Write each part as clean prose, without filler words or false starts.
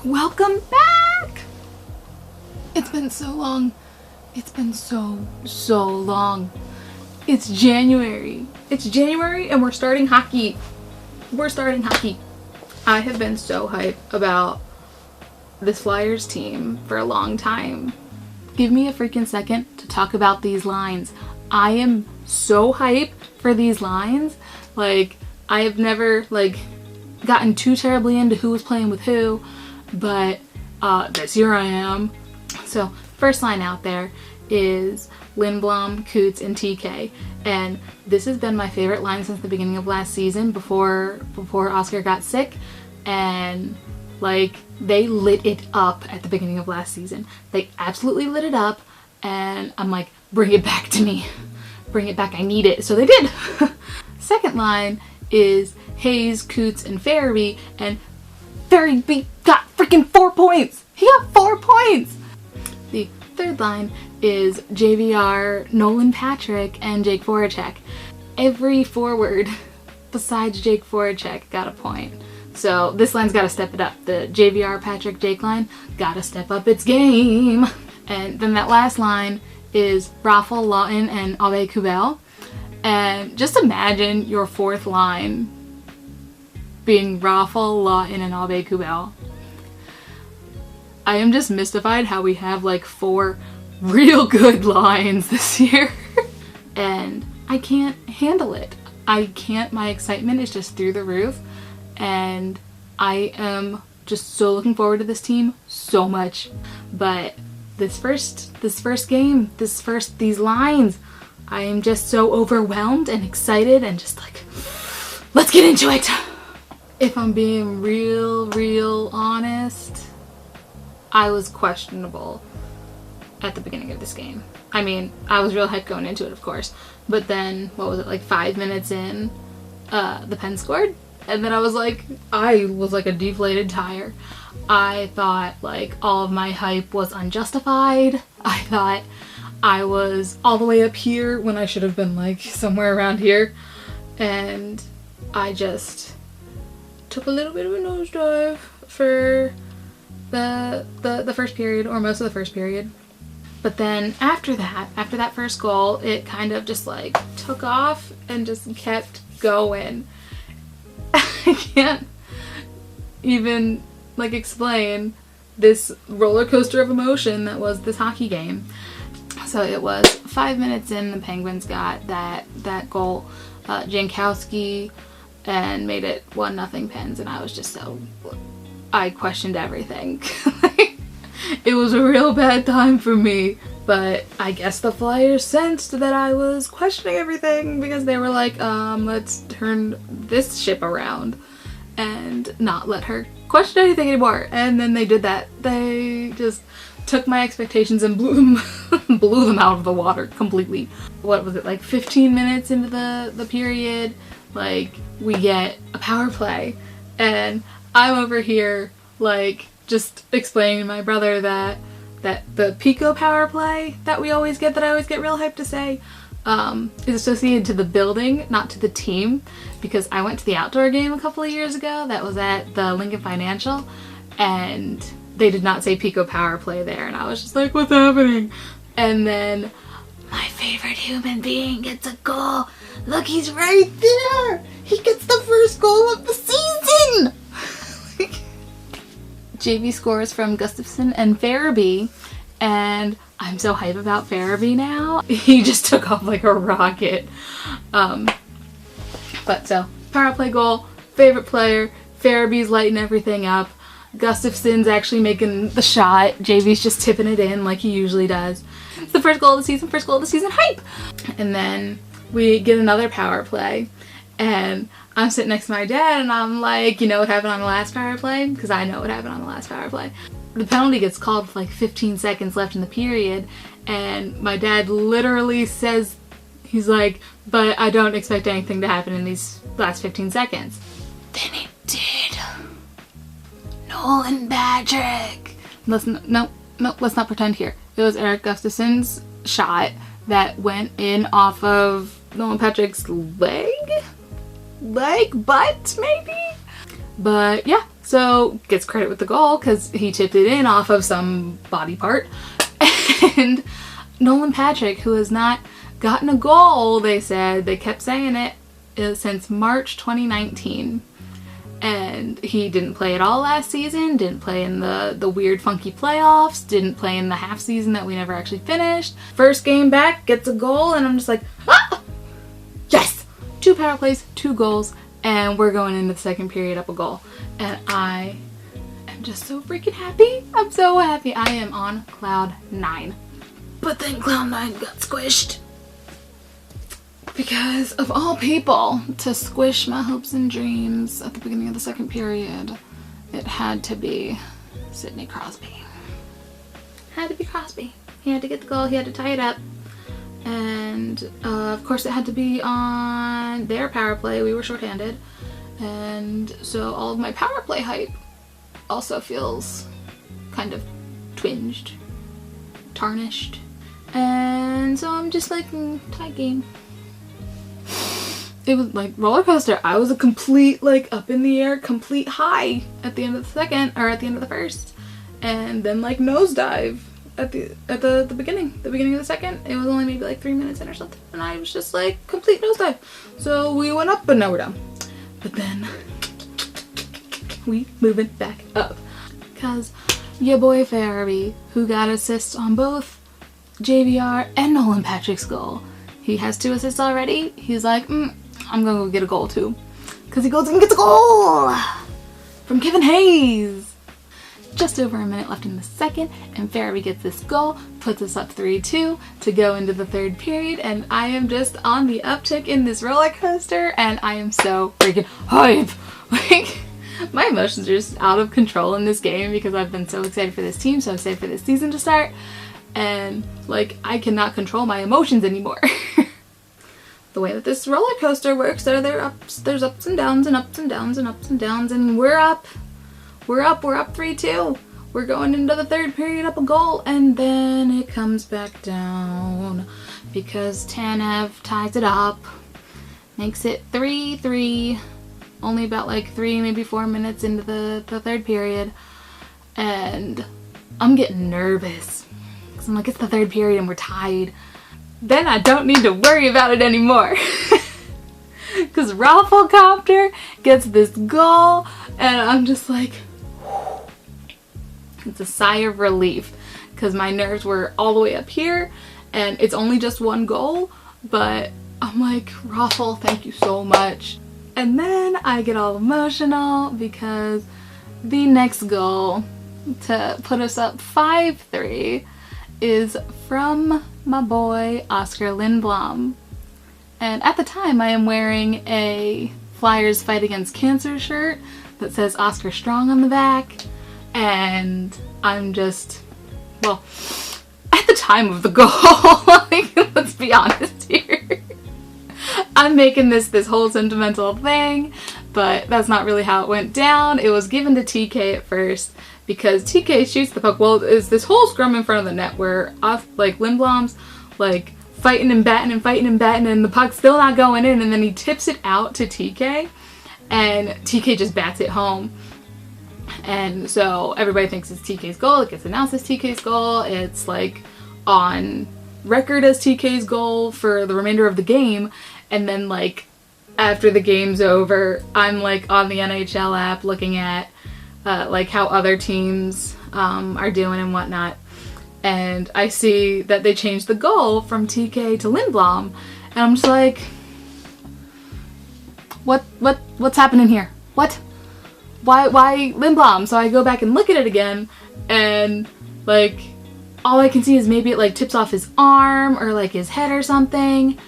Welcome back! It's been so long. It's been so long. It's January. It's January and we're starting hockey. I have been so hyped about this Flyers team for a long time. Give me a freaking second to talk about these lines. I am so hyped for these lines. Like, I have never gotten too terribly into who was playing with who, but this year I am. So first line out there is Lindblom, Coots, and TK, and this has been my favorite line since the beginning of last season, before Oscar got sick, and they lit it up at the beginning of last season. They absolutely lit it up, and I'm like, bring it back to me. Bring it back, I need it. So they did. Second line is Hayes, Coots, and Farabee, and Farabee got freaking 4 points! He got 4 points! The third line is JVR, Nolan Patrick, and Jake Voracek. Every forward besides Jake Voracek got a point. So this line's gotta step it up. The JVR, Patrick, Jake line gotta step up its game. And then that last line is Raffle, Lawton, and Abe Kubel. And just imagine your fourth line being Raffle, Lawton, and Abe Kubel. I am just mystified how we have 4 real good lines this year. And I can't handle it. I can't. My excitement is just through the roof. And I am just so looking forward to this team so much. But these lines, I am just so overwhelmed and excited and just let's get into it. If I'm being real honest, I was questionable at the beginning of this game. I mean, I was real hyped going into it, of course. But then, 5 minutes in, the Pen scored. And then I was like a deflated tire. I thought all of my hype was unjustified. I thought I was all the way up here when I should have been somewhere around here. And I just took a little bit of a nosedive for the first period, or most of the first period. But then after that first goal, it kind of just took off and just kept going. I can't even explain this roller coaster of emotion that was this hockey game. So it was 5 minutes in, the Penguins got that goal, Jankowski, and made it 1-0 Pens, and I was just I questioned everything. It was a real bad time for me, but I guess the Flyers sensed that I was questioning everything, because they were let's turn this ship around and not let her question anything anymore. And then they did that. They just took my expectations and blew them out of the water completely. What was it, 15 minutes into the period, we get a power play, and I'm over here just explaining to my brother that the Pico power play that I always get real hyped to say, is associated to the building, not to the team, because I went to the outdoor game a couple of years ago that was at the Lincoln Financial, and they did not say Pico power play there, and I was just like, what's happening? And then my favorite human being gets a goal. Look, he's right there! He gets the first goal of the season! JV scores from Gustafsson and Farabee, and I'm so hype about Farabee now. He just took off like a rocket. But so, power play goal, favorite player, Farabee's lighting everything up, Gustafsson's actually making the shot, JV's just tipping it in like he usually does. It's the first goal of the season, hype! And then we get another power play, and I'm sitting next to my dad, and I'm like, you know what happened on the last power play? Because I know what happened on the last power play. The penalty gets called with 15 seconds left in the period, and my dad literally says, he's like, but I don't expect anything to happen in these last 15 seconds. Then it did. Nolan Patrick. Let's not pretend here. It was Erik Gustafsson's shot that went in off of Nolan Patrick's butt, maybe? But yeah, So gets credit with the goal because he tipped it in off of some body part. And Nolan Patrick, who has not gotten a goal, they kept saying it since March 2019. And he didn't play at all last season, didn't play in the weird funky playoffs, didn't play in the half season that we never actually finished. First game back, gets a goal, and I'm just like, ah! Yes! 2 power plays, 2 goals, and we're going into the second period up a goal. And I am just so freaking happy. I'm so happy. I am on cloud 9. But then cloud 9 got squished. Because of all people to squish my hopes and dreams at the beginning of the second period, it had to be Sidney Crosby. Had to be Crosby. He had to get the goal, he had to tie it up. And of course it had to be on their power play. We were shorthanded. And so all of my power play hype also feels kind of twinged, tarnished. And so I'm just like, tie game. It was like Rollercoaster. I was a complete, like, up in the air, complete high at the end of the second, or at the end of the first. And then, like, nosedive at the beginning of the second. It was only maybe like 3 minutes in or something. And I was just like, complete nosedive. So we went up, but now we're down. But then we moving back up. Because your boy Farabee, who got assists on both JVR and Nolan Patrick's goal. He has 2 assists already. He's like, I'm gonna go get a goal too. Because he goes and gets a goal from Kevin Hayes. Just over a minute left in the second, and Farabee gets this goal, puts us up 3-2 to go into the third period, and I am just on the uptick in this roller coaster, and I am so freaking hype. Like, my emotions are just out of control in this game because I've been so excited for this team, so excited for this season to start, and like, I cannot control my emotions anymore. The way that this roller coaster works, there's ups and downs and ups and downs and ups and downs, and we're up 3-2. We're going into the third period up a goal, and then it comes back down because Tanev ties it up, makes it 3-3, only about like 3, maybe 4 minutes into the third period, and I'm getting nervous because I'm like, it's the third period and we're tied. Then I don't need to worry about it anymore. Because Rollercoaster gets this goal, and I'm just like, it's a sigh of relief. Because my nerves were all the way up here, and it's only just 1 goal, but I'm like, Raffle, thank you so much. And then I get all emotional because the next goal to put us up 5-3 is from my boy Oscar Lindblom. And at the time I am wearing a Flyers Fight Against Cancer shirt that says Oscar Strong on the back, and I'm just, well, at the time of the goal, like, let's be honest here, I'm making this whole sentimental thing, but that's not really how it went down. It was given to TK at first, because TK shoots the puck. Well, is this whole scrum in front of the net where like Lindblom's like fighting and batting and fighting and batting, and the puck's still not going in, and then he tips it out to TK, and TK just bats it home. And so everybody thinks it's TK's goal. It gets announced as TK's goal. It's like on record as TK's goal for the remainder of the game. And then like after the game's over, I'm like on the NHL app looking at like how other teams are doing and whatnot, and I see that they changed the goal from TK to Lindblom, and I'm just like, what's happening here? What? Why Lindblom? So I go back and look at it again, and like all I can see is maybe it like tips off his arm or like his head or something.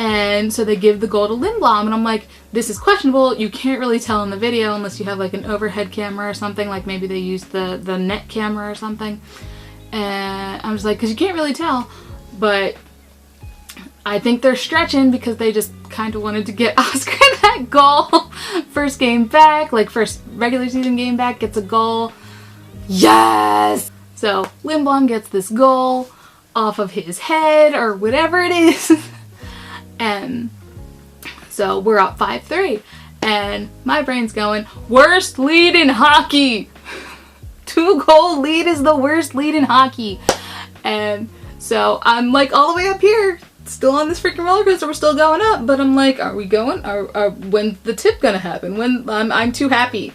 And so they give the goal to Lindblom, and I'm like, this is questionable. You can't really tell in the video unless you have like an overhead camera or something, like maybe they used the net camera or something. And I'm just like, because you can't really tell, but I think they're stretching because they just kind of wanted to get Oscar that goal. First game back, like first regular season game back, gets a goal. Yes! So Lindblom gets this goal off of his head or whatever it is. And so we're up 5-3, And my brain's going, worst lead in hockey. 2-goal lead is the worst lead in hockey. And so I'm like all the way up here, still on this freaking roller coaster. We're still going up, but I'm like, are we going? When's the tip gonna happen? When I'm too happy.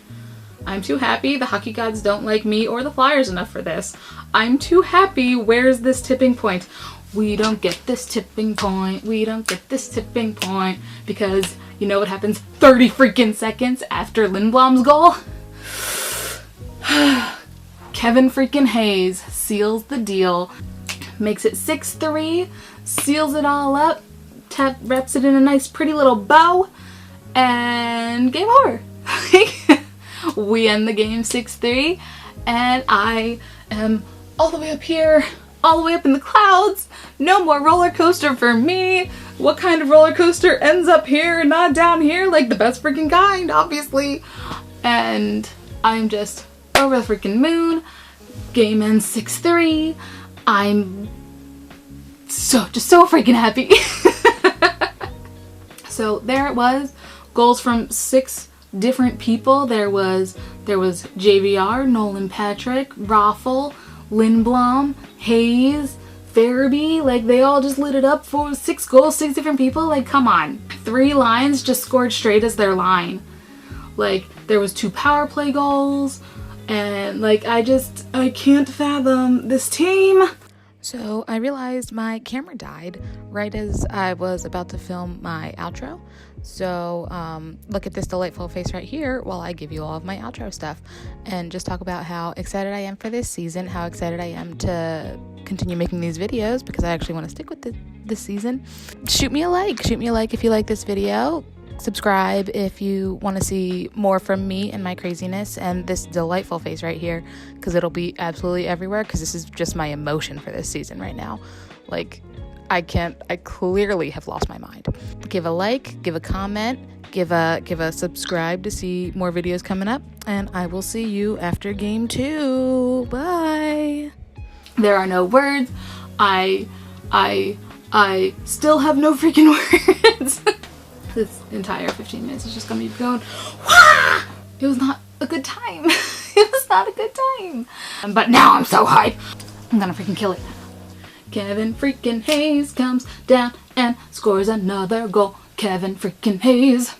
I'm too happy. The hockey gods don't like me or the Flyers enough for this. I'm too happy. Where's this tipping point? We don't get this tipping point. We don't get this tipping point. Because you know what happens 30 freaking seconds after Lindblom's goal? Kevin freaking Hayes seals the deal. Makes it 6-3. Seals it all up. Wraps it in a nice pretty little bow. And game over. We end the game 6-3, and I am all the way up here, all the way up in the clouds. No more roller coaster for me. What kind of roller coaster ends up here and not down here? Like the best freaking kind, obviously. And I'm just over the freaking moon. Game ends 6-3. I'm just so freaking happy. So there it was. Goals from 6 different people. There was JVR, Nolan Patrick, Raffle, Lindblom, Hayes, Farabee. Like they all just lit it up for 6 goals, 6 different people. Like come on. 3 lines just scored straight as their line. Like there was 2 power play goals, and like I can't fathom this team. So I realized my camera died right as I was about to film my outro. So look at this delightful face right here while I give you all of my outro stuff and just talk about how excited I am for this season, how excited I am to continue making these videos because I actually want to stick with this season. Shoot me a like if you like this video. Subscribe if you want to see more from me and my craziness and this delightful face right here, because it'll be absolutely everywhere, because this is just my emotion for this season right now. Like I clearly have lost my mind. Give a like, give a comment, give a subscribe to see more videos coming up, and I will see you after game 2. Bye. There are no words. I still have no freaking words. This entire 15 minutes is just gonna be going, wah! It was not a good time. It was not a good time. But now I'm so hyped. I'm gonna freaking kill it. Kevin freaking Hayes comes down and scores another goal. Kevin freaking Hayes.